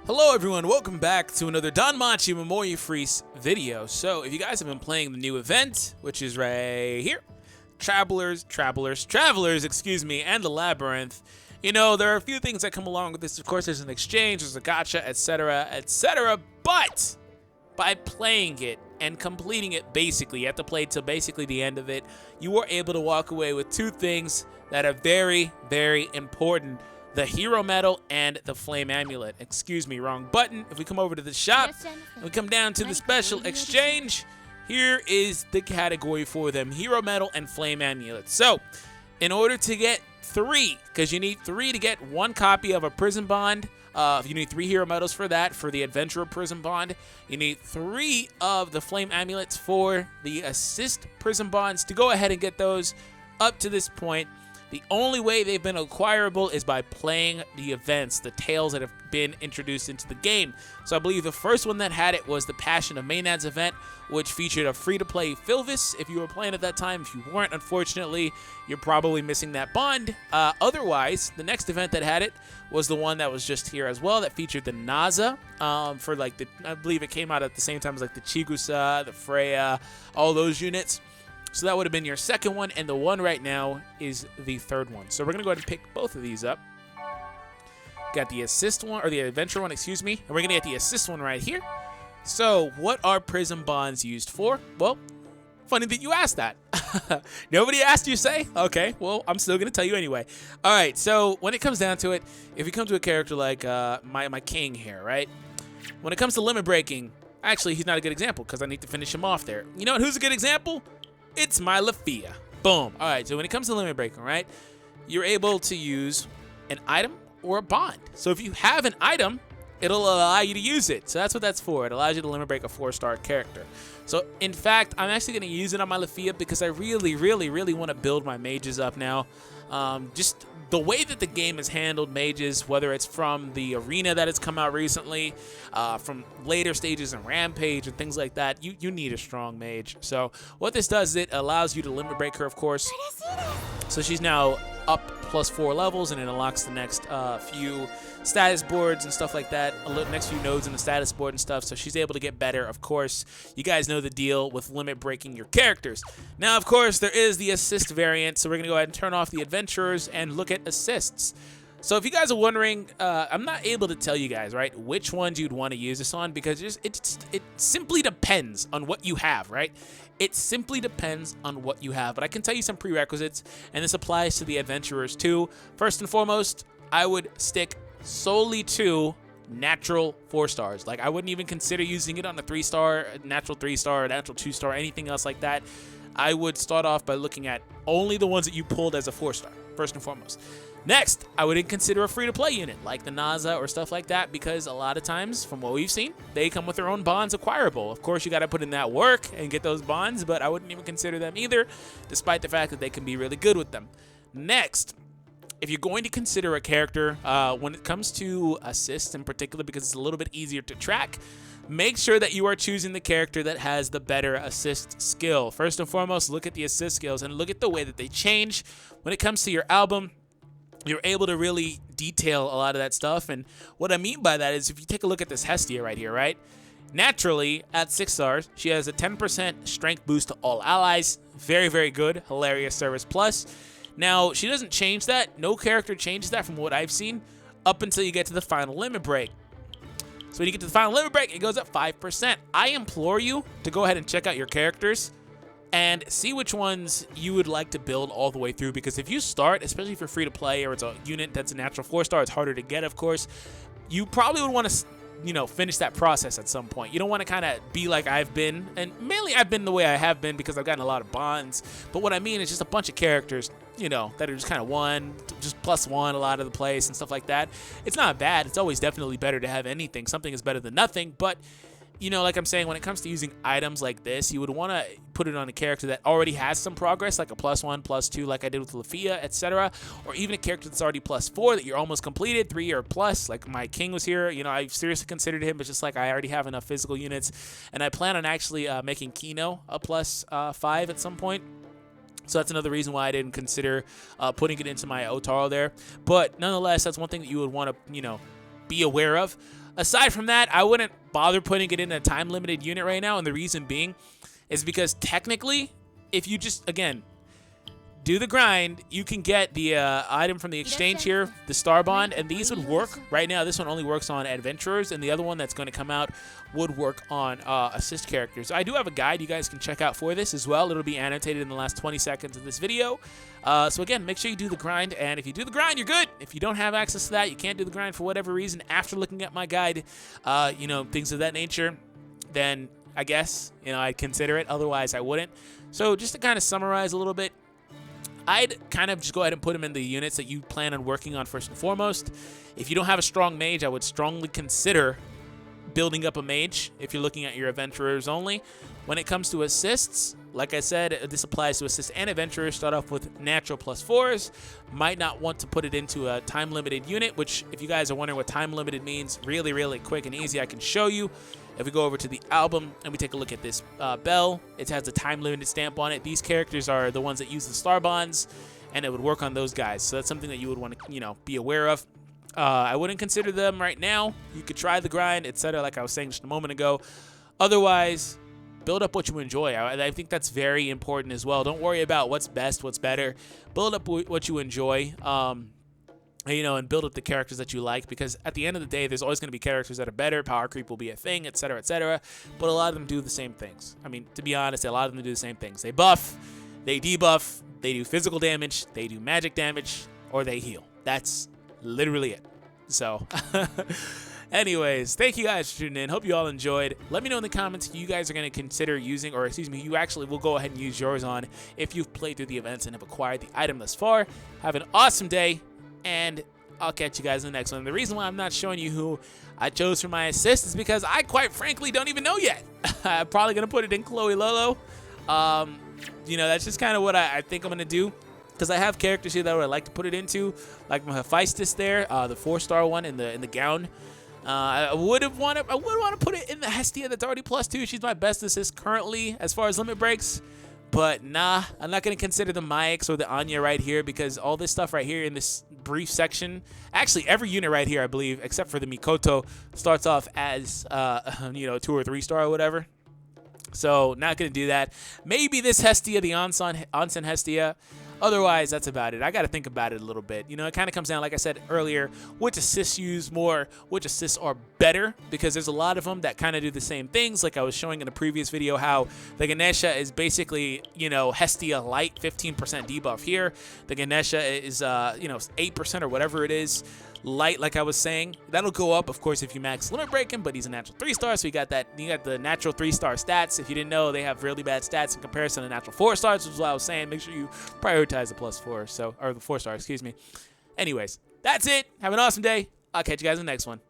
Hello everyone, welcome back to another DanMachi Memoria Freese video. So if you guys have been playing the new event, which is right here, Travelers, excuse me, and the Labyrinth, you know, there are a few things that come along with this. Of course, there's an exchange, there's a gacha, etc., etc., but by playing it and completing it basically, you have to play till basically the end of it, you are able to walk away with two things that are very, very important. The hero medal and the flame amulet. Excuse me, wrong button. If we come over to the shop and we come down to the special exchange, here is the category for them: hero medal and flame amulet. So in order to get 3, because you need 3 to get 1 copy of a prison bond, you need 3 hero medals for that, for the adventurer prison bond. You need 3 of the flame amulets for the assist prison bonds. To go ahead and get those up to this point, the only way they've been acquirable is by playing the events, the tales that have been introduced into the game. So I believe the first one that had it was the Passion of Maenads event, which featured a free-to-play Philvis if you were playing at that time. If you weren't, unfortunately, you're probably missing that bond. Otherwise, the next event that had it was the one that was just here as well, that featured the Naza for like I believe it came out at the same time as like the Chigusa, the Freya, all those units. So that would have been your second one, and the one right now is the third one. So we're going to go ahead and pick both of these up. Got the assist one, or the adventure one, excuse me. And we're going to get the assist one right here. So what are prison bonds used for? Well, funny that you asked that. Nobody asked you, say? Okay, well, I'm still going to tell you anyway. All right, so when it comes down to it, if you come to a character like my king here, right? When it comes to limit breaking, actually, he's not a good example because I need to finish him off there. You know what? Who's a good example? It's my Lafia. Boom. All right, so when it comes to limit breaking, right, you're able to use an item or a bond. So if you have an item, it'll allow you to use it. So that's what that's for. It allows you to limit break a 4-star character. So in fact, I'm actually going to use it on my Lafia because I really want to build my mages up now. Just the way that the game has handled mages, whether it's from the arena that has come out recently, from later stages in Rampage and things like that, you need a strong mage. So what this does is it allows you to limit break her, of course. So she's now up +4 levels, and it unlocks the next few status boards and stuff like that, next few nodes in the status board and stuff, so she's able to get better, of course. You guys know the deal with limit breaking your characters. Now, of course, there is the assist variant, so we're going to go ahead and turn off the adventurers and look at assists. So if you guys are wondering, I'm not able to tell you guys, right, which ones you'd want to use this on, because it simply depends on what you have, right? It simply depends on what you have, but I can tell you some prerequisites, and this applies to the adventurers too. First and foremost, I would stick solely to natural 4-stars. Like, I wouldn't even consider using it on a 3-star, natural 3-star, natural 2-star, anything else like that. I would start off by looking at only the ones that you pulled as a 4-star, first and foremost. Next, I wouldn't consider a free-to-play unit like the Naza or stuff like that, because a lot of times, from what we've seen, they come with their own bonds acquirable. Of course, you got to put in that work and get those bonds, but I wouldn't even consider them either, despite the fact that they can be really good with them. Next, if you're going to consider a character, when it comes to assists in particular, because it's a little bit easier to track, make sure that you are choosing the character that has the better assist skill. First and foremost, look at the assist skills and look at the way that they change. When it comes to your album, you're able to really detail a lot of that stuff. And what I mean by that is, if you take a look at this Hestia right here, right? Naturally, at 6 stars, she has a 10% strength boost to all allies. Very, very good. Hilarious Service Plus. Now, she doesn't change that. No character changes that from what I've seen up until you get to the final limit break. So when you get to the final limit break, it goes up 5%. I implore you to go ahead and check out your characters and see which ones you would like to build all the way through, because if you start, especially if you're free to play or it's a unit that's a natural 4-star, it's harder to get, of course, you probably would want to, you know, finish that process at some point. You don't want to kind of be like I've been, and mainly I've been the way I have been because I've gotten a lot of bonds, but what I mean is just a bunch of characters, you know, that are just kind of just +1 a lot of the place and stuff like that. It's not bad. It's always definitely better to have anything. Something is better than nothing, but you know, like I'm saying, when it comes to using items like this, you would want to put it on a character that already has some progress, like a +1, +2, like I did with Lafia, etc., or even a character that's already +4 that you're almost completed, 3 or plus, like my king was here. You know, I seriously considered him, but just like I already have enough physical units, and I plan on actually making Kino a +5 at some point. So that's another reason why I didn't consider putting it into my Otaro there. But nonetheless, that's one thing that you would want to, you know, be aware of. Aside from that, I wouldn't bother putting it in a time-limited unit right now, and the reason being is because technically, if you just, again, do the grind, you can get the item from the exchange here, the Star Bond, and these would work. Right now, this one only works on Adventurers, and the other one that's going to come out would work on Assist characters. I do have a guide you guys can check out for this as well. It'll be annotated in the last 20 seconds of this video. So again, make sure you do the grind, and if you do the grind, you're good. If you don't have access to that, you can't do the grind for whatever reason after looking at my guide, you know, things of that nature, then I guess, you know, I'd consider it. Otherwise, I wouldn't. So just to kind of summarize a little bit, I'd kind of just go ahead and put them in the units that you plan on working on first and foremost. If you don't have a strong mage, I would strongly consider building up a mage if you're looking at your adventurers only. When it comes to assists, like I said, this applies to assists and adventurers. Start off with natural +4s. Might not want to put it into a time-limited unit, which if you guys are wondering what time-limited means, really, really quick and easy, I can show you. If we go over to the album and we take a look at this bell, it has a time-limited stamp on it. These characters are the ones that use the Star Bonds, and it would work on those guys. So that's something that you would want to, you know, be aware of. I wouldn't consider them right now. You could try the grind, etc., like I was saying just a moment ago. Otherwise, build up what you enjoy. I think that's very important as well. Don't worry about what's best, what's better. Build up what you enjoy. You know, and build up the characters that you like, because at the end of the day, there's always going to be characters that are better. Power creep will be a thing, etc., etc. But a lot of them do the same things. I mean, to be honest, a lot of them do the same things. They buff, they debuff, they do physical damage, they do magic damage, or they heal. That's literally it. So, anyways, thank you guys for tuning in. Hope you all enjoyed. Let me know in the comments who you guys are going to consider using, or excuse me, you actually will go ahead and use yours on if you've played through the events and have acquired the item thus far. Have an awesome day. And I'll catch you guys in the next one. The reason why I'm not showing you who I chose for my assist is because I quite frankly don't even know yet. I'm probably going to put it in Chloe Lolo. You know, that's just kind of what I think I'm going to do. Because I have characters here that I would like to put it into. Like my Hephaestus there, the 4-star one in the gown. I would want to put it in the Hestia that's already +2. She's my best assist currently as far as limit breaks. But nah, I'm not going to consider the Mayx or the Anya right here, because all this stuff right here in this brief section, actually every unit right here, I believe, except for the Mikoto, starts off as, you know, 2 or 3-star or whatever. So not going to do that. Maybe this Hestia, the Onsen Hestia. Otherwise, that's about it. I got to think about it a little bit. You know, it kind of comes down, like I said earlier, which assists use more, which assists are better, because there's a lot of them that kind of do the same things. Like I was showing in a previous video how the Ganesha is basically, you know, Hestia light, 15% debuff here. The Ganesha is, you know, 8% or whatever it is. Light, like I was saying, that'll go up, of course, if you max limit break him, but he's a natural 3-star, so you got that. You got the natural 3-star stats. If you didn't know, they have really bad stats in comparison to natural 4-stars, which is what I was saying. Make sure you prioritize the +4, so, or the 4-star, excuse me. Anyways, that's it. Have an awesome day. I'll catch you guys in the next one.